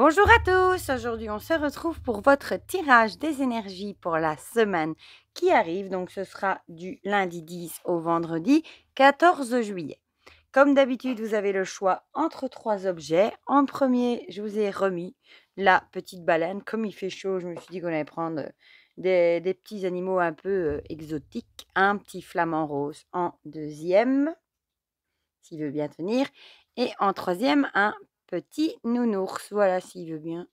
Bonjour à tous, aujourd'hui on se retrouve pour votre tirage des énergies pour la semaine qui arrive. Donc ce sera du lundi 10 au vendredi 14 juillet. Comme d'habitude, vous avez le choix entre trois objets. En premier, je vous ai remis la petite baleine. Comme il fait chaud, je me suis dit qu'on allait prendre des petits animaux un peu exotiques. Un petit flamant rose en deuxième, s'il veut bien tenir. Et en troisième, un petit nounours. Voilà, s'il veut bien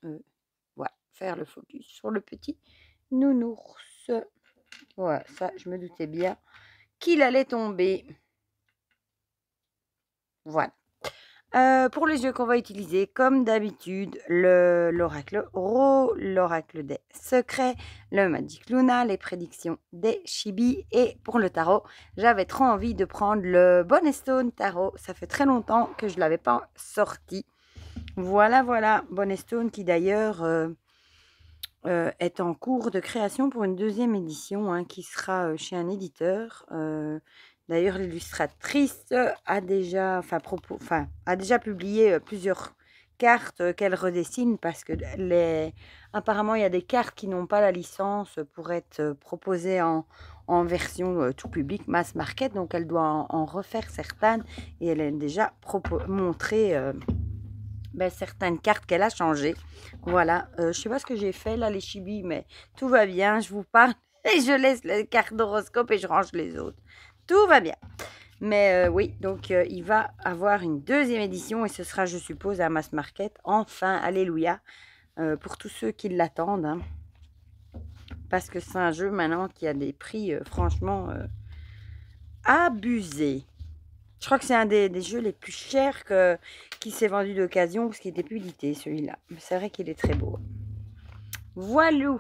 voilà, faire le focus sur le petit nounours. Voilà, ça, je me doutais bien qu'il allait tomber. Voilà. Pour les jeux qu'on va utiliser, comme d'habitude, l'oracle Ro, l'oracle des secrets, le Magic Luna, les prédictions des Chibi. Et pour le tarot, j'avais trop envie de prendre le Bonestone Tarot. Ça fait très longtemps que je ne l'avais pas sorti. Voilà, voilà, Bonestone qui d'ailleurs est en cours de création pour une deuxième édition hein, qui sera chez un éditeur. D'ailleurs, l'illustratrice a déjà, a déjà publié plusieurs cartes qu'elle redessine parce que apparemment, il y a des cartes qui n'ont pas la licence pour être proposées en version tout public, mass market. Donc, elle doit en refaire certaines et elle a déjà montré certaines cartes qu'elle a changées. Voilà, je ne sais pas ce que j'ai fait là, les chibis, mais tout va bien. Je vous parle et je laisse les cartes d'horoscope et je range les autres. Tout va bien. Mais oui, donc il va avoir une deuxième édition et ce sera, je suppose, à Mass Market. Enfin, alléluia, pour tous ceux qui l'attendent. Hein, parce que c'est un jeu maintenant qui a des prix franchement abusés. Je crois que c'est un des jeux les plus chers qui s'est vendu d'occasion parce qu'il était plus édité celui-là. Mais c'est vrai qu'il est très beau. Voilà,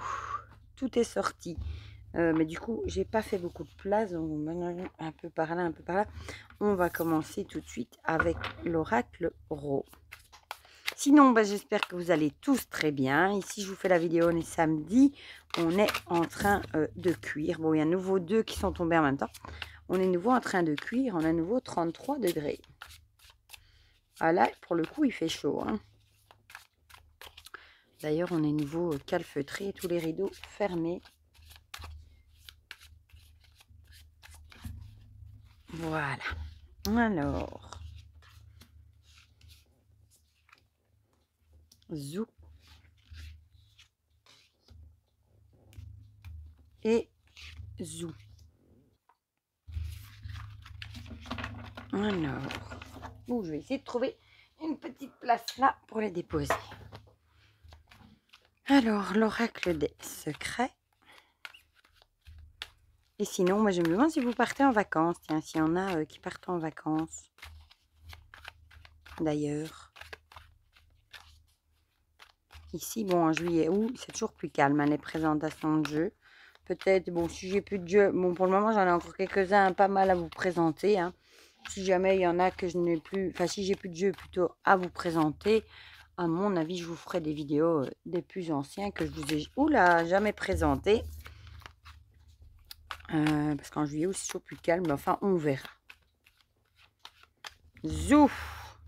tout est sorti. Mais du coup, j'ai pas fait beaucoup de place. Donc un peu par là, un peu par là. On va commencer tout de suite avec l'oracle Ro. Sinon, j'espère que vous allez tous très bien. Ici, je vous fais la vidéo, on est samedi. On est en train de cuire. Bon, il y a à nouveau 2 qui sont tombés en même temps. On est nouveau en train de cuire. On a nouveau 33 degrés. Ah là, pour le coup, il fait chaud. Hein. D'ailleurs, on est nouveau calfeutré, tous les rideaux fermés. Voilà. Alors. Zou. Et zou. Alors. Bon, je vais essayer de trouver une petite place là pour les déposer. Alors, l'oracle des secrets. Et sinon, moi, je me demande si vous partez en vacances. Tiens, s'il y en a qui partent en vacances. D'ailleurs. Ici, bon, en juillet, août, c'est toujours plus calme, hein, les présentations de jeux. Peut-être, bon, si j'ai plus de jeux, bon, pour le moment, j'en ai encore quelques-uns, pas mal à vous présenter. Hein. Si jamais il y en a que je n'ai plus, enfin, si j'ai plus de jeux plutôt à vous présenter, à mon avis, je vous ferai des vidéos des plus anciens que je vous ai, jamais présentés. Parce qu'en juillet, c'est toujours plus calme, mais enfin, on verra. Zouf!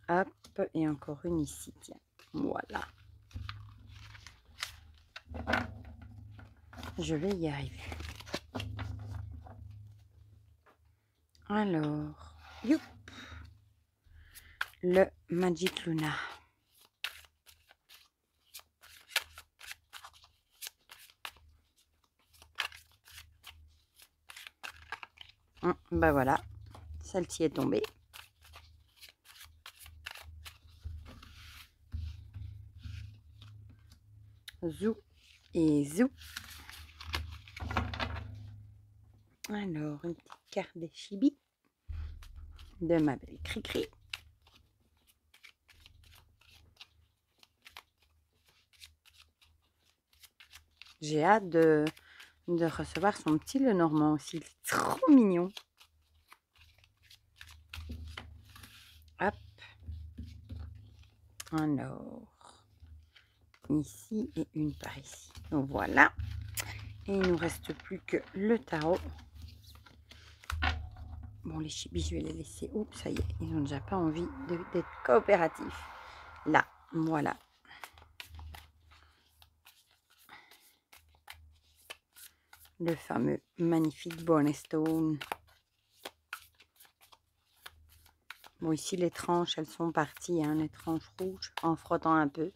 Hop, et encore une ici, tiens. Voilà. Je vais y arriver. Alors, youp, le Magic Luna. Ben voilà, celle-ci est tombée. Zou et zou. Alors, une petite carte des chibis de ma belle Cricri. J'ai hâte de recevoir son petit Lenormand aussi. Il est trop mignon. Hop. Alors, ici et une par ici. Donc voilà. Et il ne nous reste plus que le tarot. Bon, les chibis, je vais les laisser. Oups, ça y est, ils n'ont déjà pas envie d'être coopératifs. Là, voilà. Le fameux magnifique Bonestone. Bon, ici, les tranches, elles sont parties, hein, les tranches rouges, en frottant un peu.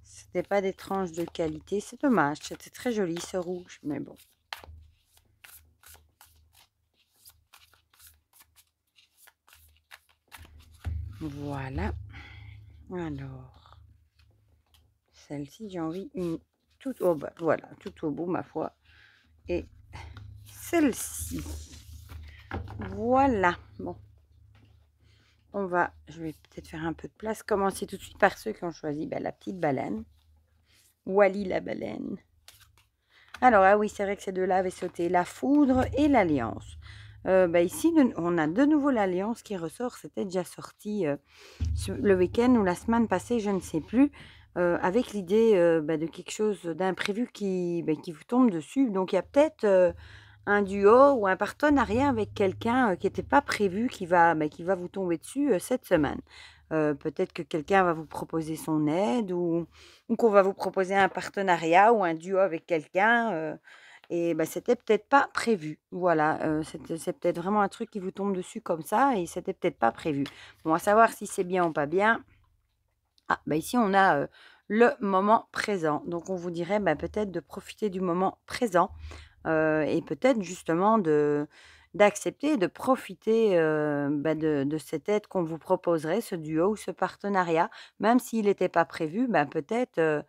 C'était pas des tranches de qualité, c'est dommage. C'était très joli, ce rouge, mais bon. Voilà. Alors, celle-ci, j'ai envie une toute au bas. Voilà, tout au bout, ma foi. Et celle-ci. Voilà. Bon. Je vais peut-être faire un peu de place. Commencer tout de suite par ceux qui ont choisi la petite baleine. Wally la baleine. Alors, ah oui, c'est vrai que ces deux-là avaient sauté la foudre et l'alliance. Ici, on a de nouveau l'alliance qui ressort. C'était déjà sorti le week-end ou la semaine passée, je ne sais plus, avec l'idée de quelque chose d'imprévu qui vous tombe dessus. Donc, il y a peut-être un duo ou un partenariat avec quelqu'un qui n'était pas prévu, qui va vous tomber dessus cette semaine. Peut-être que quelqu'un va vous proposer son aide ou qu'on va vous proposer un partenariat ou un duo avec quelqu'un. Et c'était peut-être pas prévu. Voilà, c'est peut-être vraiment un truc qui vous tombe dessus comme ça et c'était peut-être pas prévu. Bon, à savoir si c'est bien ou pas bien. Ah, ici, on a le moment présent. Donc, on vous dirait peut-être de profiter du moment présent et peut-être justement d'accepter, de profiter de cette aide qu'on vous proposerait, ce duo ou ce partenariat, même s'il n'était pas prévu, peut-être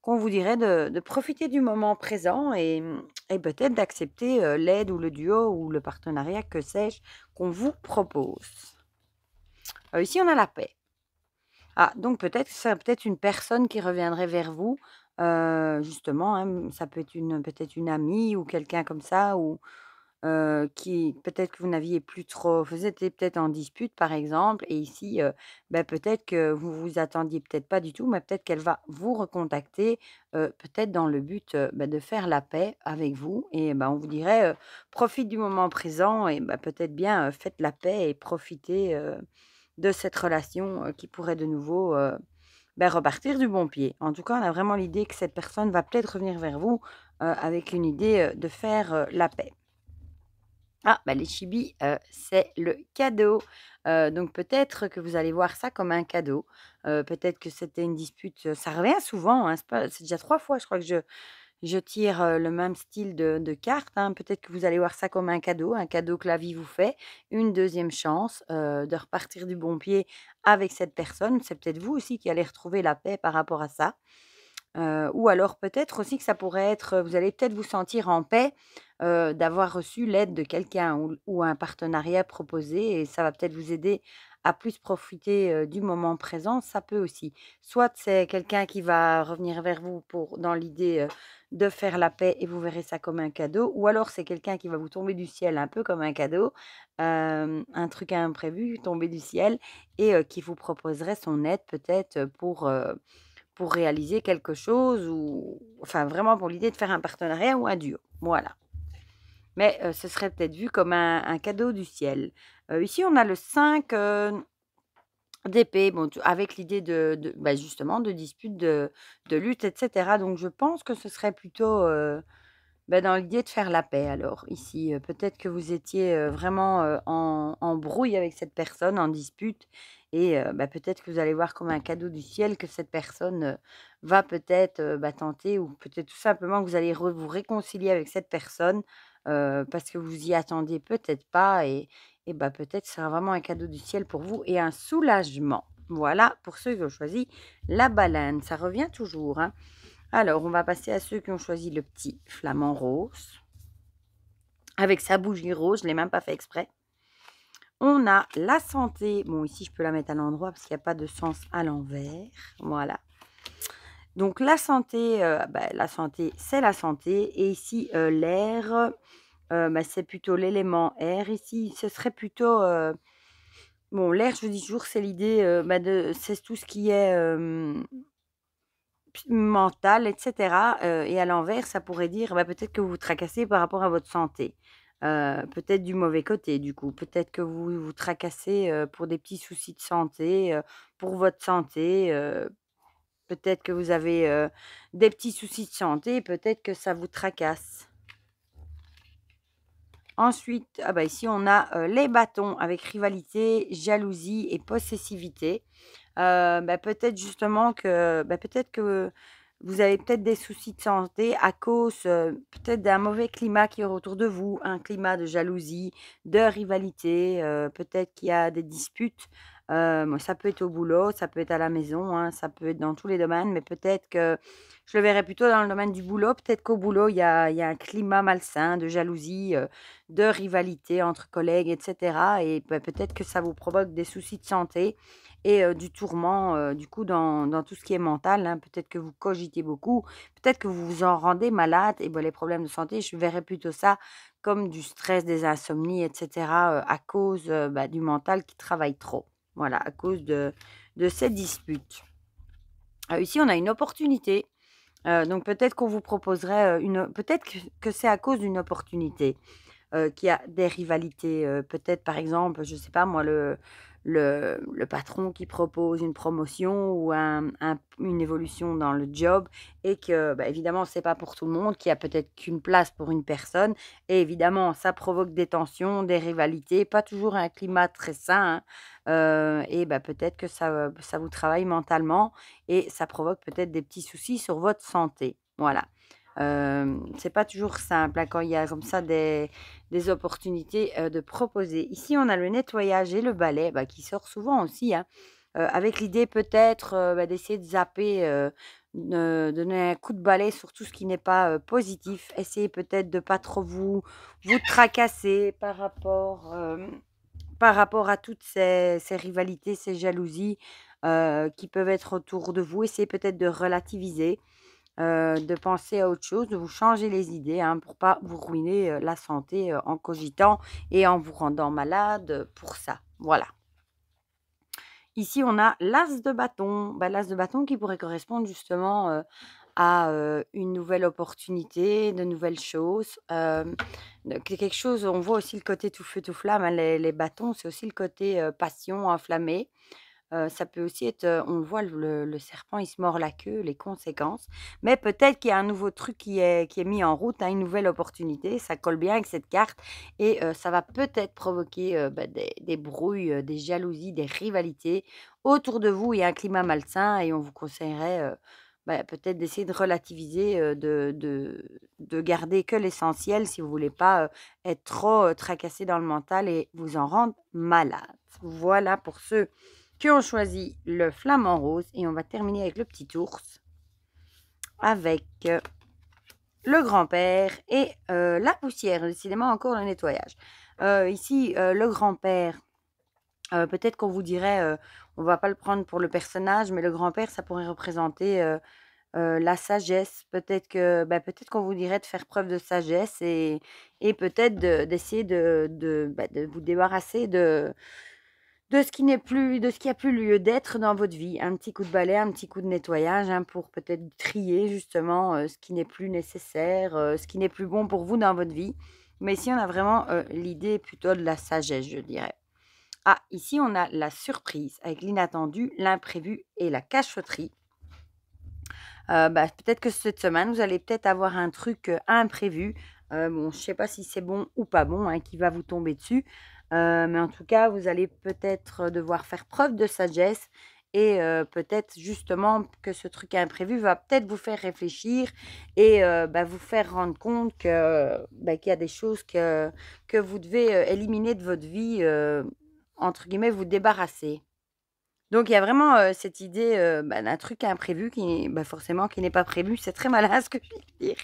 qu'on vous dirait de profiter du moment présent et peut-être d'accepter l'aide ou le duo ou le partenariat, que sais-je, qu'on vous propose. Ici, on a la paix. Ah, donc peut-être que c'est peut-être une personne qui reviendrait vers vous, justement, hein, ça peut être peut-être une amie ou quelqu'un comme ça ou qui peut-être que vous n'aviez plus trop vous étiez peut-être en dispute, par exemple et ici, peut-être que vous vous attendiez peut-être pas du tout, mais peut-être qu'elle va vous recontacter, peut-être dans le but, de faire la paix avec vous et on vous dirait, «Profite du moment présent» et peut-être bien, faites la paix et profitez, de cette relation, qui pourrait de nouveau, repartir du bon pied. En tout cas, on a vraiment l'idée que cette personne va peut-être revenir vers vous, avec une idée, de faire, la paix. Ah, les chibis, c'est le cadeau. Donc peut-être que vous allez voir ça comme un cadeau. Peut-être que c'était une dispute, ça revient souvent, hein, c'est déjà 3 fois je crois que je tire, le même style de cartes, hein. Peut-être que vous allez voir ça comme un cadeau que la vie vous fait, une deuxième chance, de repartir du bon pied avec cette personne. C'est peut-être vous aussi qui allez retrouver la paix par rapport à ça. Ou alors peut-être aussi que ça pourrait être, vous allez peut-être vous sentir en paix, d'avoir reçu l'aide de quelqu'un ou un partenariat proposé et ça va peut-être vous aider à plus profiter, du moment présent, ça peut aussi. Soit c'est quelqu'un qui va revenir vers vous dans l'idée, de faire la paix et vous verrez ça comme un cadeau ou alors c'est quelqu'un qui va vous tomber du ciel un peu comme un cadeau, un truc imprévu tomber du ciel et qui vous proposerait son aide peut-être, pour réaliser quelque chose ou enfin vraiment pour l'idée de faire un partenariat ou un duo, voilà. Mais ce serait peut-être vu comme un cadeau du ciel. Ici on a le 5 d'épée, bon tu avec l'idée justement de dispute, de lutte et cetera. Donc je pense que ce serait plutôt, dans l'idée de faire la paix alors ici, peut-être que vous étiez, vraiment, en brouille avec cette personne, en dispute et peut-être que vous allez voir comme un cadeau du ciel que cette personne, va peut-être, tenter ou peut-être tout simplement que vous allez vous réconcilier avec cette personne, parce que vous y attendiez peut-être pas et peut-être que ce sera vraiment un cadeau du ciel pour vous et un soulagement. Voilà pour ceux qui ont choisi la baleine, ça revient toujours, hein. Alors, on va passer à ceux qui ont choisi le petit flamant rose, avec sa bougie rose, je ne l'ai même pas fait exprès. On a la santé, bon ici je peux la mettre à l'endroit parce qu'il n'y a pas de sens à l'envers, voilà. Donc la santé, c'est la santé et ici l'air, c'est plutôt l'élément air ici, ce serait plutôt, bon l'air je vous dis toujours c'est l'idée, c'est tout ce qui est, mental et cetera, et à l'envers, ça pourrait dire, peut-être que vous vous tracassez par rapport à votre santé. peut-être du mauvais côté du coup. Peut-être que vous vous tracassez, pour des petits soucis de santé, pour votre santé, peut-être que vous avez, des petits soucis de santé, peut-être que ça vous tracasse. Ensuite, ah bah, ici on a, les bâtons avec rivalité, jalousie et possessivité. Peut-être justement que, peut-être que vous avez peut-être des soucis de santé à cause, peut-être d'un mauvais climat qui est autour de vous, un climat de jalousie, de rivalité, peut-être qu'il y a des disputes. Ça peut être au boulot, ça peut être à la maison, hein, ça peut être dans tous les domaines, mais peut-être que je le verrais plutôt dans le domaine du boulot. Peut-être qu'au boulot, il y a un climat malsain de jalousie, de rivalité entre collègues et cetera et peut-être que ça vous provoque des soucis de santé et du tourment, du coup dans tout ce qui est mental, hein. Peut-être que vous cogitez beaucoup, peut-être que vous vous en rendez malade et les problèmes de santé, je verrais plutôt ça comme du stress, des insomnies et cetera, à cause, du mental qui travaille trop. Voilà, à cause de ces disputes. Ici, on a une opportunité, donc peut-être qu'on vous proposerait, peut-être que c'est à cause d'une opportunité qu'il y a des rivalités, peut-être par exemple, je sais pas moi, le patron qui propose une promotion ou une évolution dans le job et que, évidemment c'est pas pour tout le monde, qu'il y a peut-être qu'une place pour une personne et évidemment ça provoque des tensions, des rivalités, pas toujours un climat très sain, hein, et peut-être que ça vous travaille mentalement et ça provoque peut-être des petits soucis sur votre santé. Voilà. C'est pas toujours simple, hein, quand il y a comme ça des opportunités, de proposer. Ici, on a le nettoyage et le balai, qui sort souvent aussi, hein, avec l'idée peut-être, d'essayer de zapper, de donner un coup de balai sur tout ce qui n'est pas, positif. Essayez peut-être de pas trop vous tracasser par rapport à toutes ces rivalités, ces jalousies, qui peuvent être autour de vous. Essayez peut-être de relativiser. De penser à autre chose, de vous changer les idées, hein, pour pas vous ruiner, la santé, en cogitant et en vous rendant malade, pour ça. Voilà. Ici, on a l'as de bâton. L'as de bâton qui pourrait correspondre justement, à, une nouvelle opportunité, de nouvelles choses, quelque chose on voit aussi le côté tout feu tout flamme, hein, les bâtons, c'est aussi le côté, passion enflammée. Ça peut aussi être, on le voit le serpent, il se mord la queue, les conséquences. Mais peut-être qu'il y a un nouveau truc qui est mis en route, hein, une nouvelle opportunité. Ça colle bien avec cette carte et ça va peut-être provoquer, des brouilles, des jalousies, des rivalités. Autour de vous, il y a un climat malsain et on vous conseillerait, peut-être d'essayer de relativiser, de garder que l'essentiel si vous voulez pas, être trop, tracassé dans le mental et vous en rendre malade. Voilà pour ceux qui ont choisi le flamant rose et on va terminer avec le petit ours, avec, le grand-père et la poussière, décidément encore le nettoyage. Ici, le grand-père, peut-être qu'on vous dirait, on va pas le prendre pour le personnage, mais le grand-père, ça pourrait représenter, la sagesse. Peut-être qu'on vous dirait de faire preuve de sagesse et peut-être d'essayer de vous débarrasser de ce qui n'est plus de ce qui a plus lieu d'être dans votre vie. Un petit coup de balai, un petit coup de nettoyage, hein, pour peut-être trier justement, ce qui n'est plus nécessaire, ce qui n'est plus bon pour vous dans votre vie. Mais ici, on a vraiment, l'idée plutôt de la sagesse, je dirais. Ah, ici, on a la surprise avec l'inattendu, l'imprévu et la cachotterie. Peut-être que cette semaine, vous allez peut-être avoir un truc, imprévu. Bon, je ne sais pas si c'est bon ou pas bon, hein, qui va vous tomber dessus. Mais en tout cas, vous allez peut-être devoir faire preuve de sagesse et peut-être justement que ce truc imprévu va peut-être vous faire réfléchir et vous faire rendre compte qu'il y a des choses que vous devez, éliminer de votre vie, entre guillemets, «vous débarrasser». Donc il y a vraiment, cette idée, d'un truc imprévu qui, forcément qui n'est pas prévu. C'est très malin ce que je viens de dire.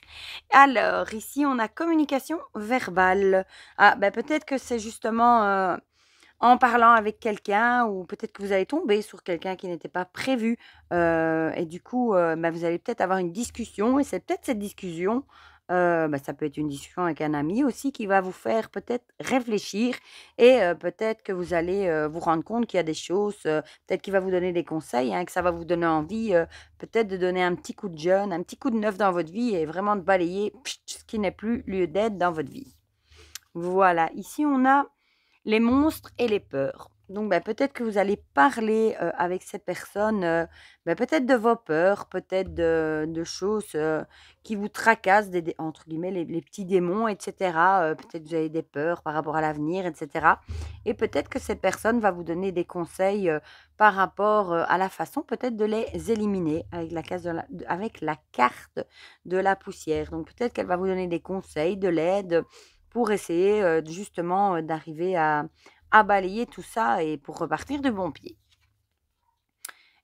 Alors ici, on a communication verbale. Ah, peut-être que c'est justement, en parlant avec quelqu'un ou peut-être que vous allez tomber sur quelqu'un qui n'était pas prévu, et du coup, vous allez peut-être avoir une discussion et c'est peut-être cette discussion, ça peut être une discussion avec un ami aussi qui va vous faire peut-être réfléchir et peut-être que vous allez, vous rendre compte qu'il y a des choses, peut-être qu'il va vous donner des conseils, hein, que ça va vous donner envie, peut-être de donner un petit coup de jeune, un petit coup de neuf dans votre vie et vraiment de balayer ce qui n'est plus lieu d'être dans votre vie. Voilà, ici on a les monstres et les peurs. Donc, peut-être que vous allez parler avec cette personne, peut-être de vos peurs, peut-être de choses qui vous tracassent, entre guillemets, les petits démons, etc. Peut-être que vous avez des peurs par rapport à l'avenir, etc. Et peut-être que cette personne va vous donner des conseils par rapport à la façon peut-être de les éliminer avec avec la carte de la poussière. Donc, peut-être qu'elle va vous donner des conseils, de l'aide pour essayer justement d'arriver à balayer tout ça et pour repartir de bon pied.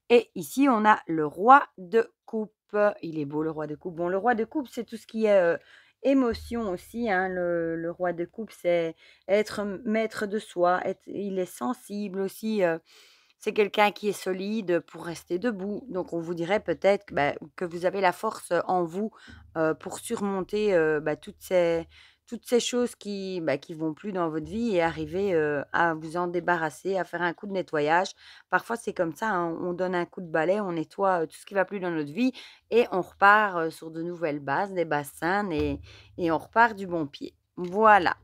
Et ici, on a le roi de coupe. Il est beau, le roi de coupe. Bon, le roi de coupe, c'est tout ce qui est émotion aussi, hein. Le roi de coupe, c'est être maître de soi. Il est sensible aussi. C'est quelqu'un qui est solide pour rester debout. Donc, on vous dirait peut-être que vous avez la force en vous pour surmonter toutes ces choses qui vont plus dans votre vie et arriver à vous en débarrasser, à faire un coup de nettoyage. Parfois, c'est comme ça, hein, on donne un coup de balai, on nettoie tout ce qui va plus dans notre vie et on repart sur de nouvelles bases, des bases saines et on repart du bon pied. Voilà.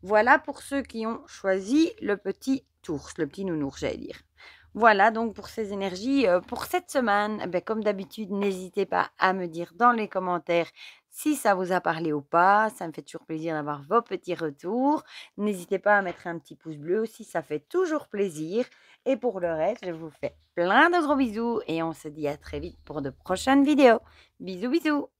Voilà pour ceux qui ont choisi le petit ours, le petit nounours, j'allais dire. Voilà donc pour ces énergies pour cette semaine. Comme d'habitude, n'hésitez pas à me dire dans les commentaires si ça vous a parlé ou pas. Ça me fait toujours plaisir d'avoir vos petits retours. N'hésitez pas à mettre un petit pouce bleu aussi, ça fait toujours plaisir. Et pour le reste, je vous fais plein de gros bisous et on se dit à très vite pour de prochaines vidéos. Bisous bisous.